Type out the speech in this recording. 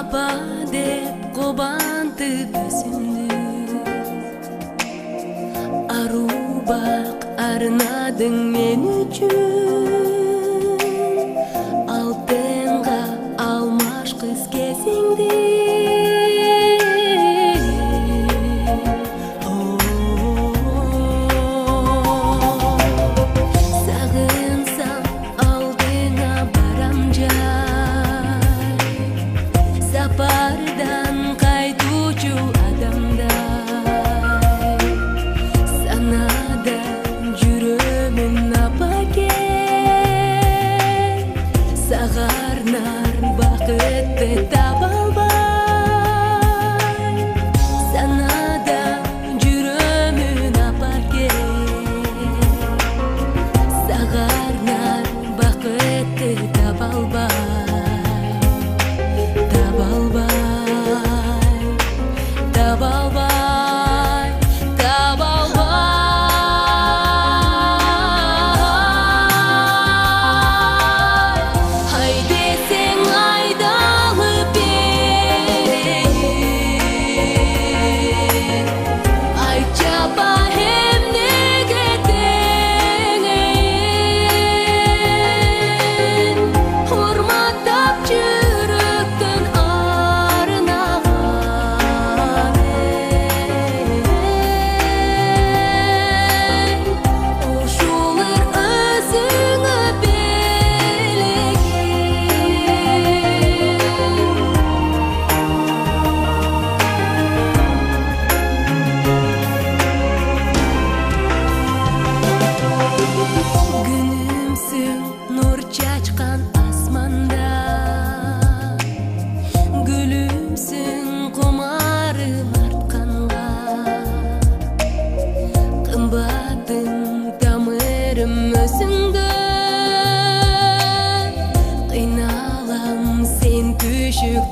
Апа деп кубантып өзүмдү, арубак арнадың мен үчүн, алтынга алмаш кыз кезиңди. Сагынсам алдыңа барам жай, сапардан кайтуучу адамдай, санада жүрөмүн апаке, сагарнар бакытты таба албай, санада жүрөмүн апаке, сагарнар бакытты таба албай, таба албай, таба албай, таба албай. Ай десең айдалып берейин, айтчы апа эмнеге теңейин, урматтап жүрөктөн арнаган ушулар өзүңө белгин. Күнүмсүң нур чачкан асманда, гүлүмсүң кумарым артканга, кымбатым тамырым өзүңдө, кыйналам сен күшүк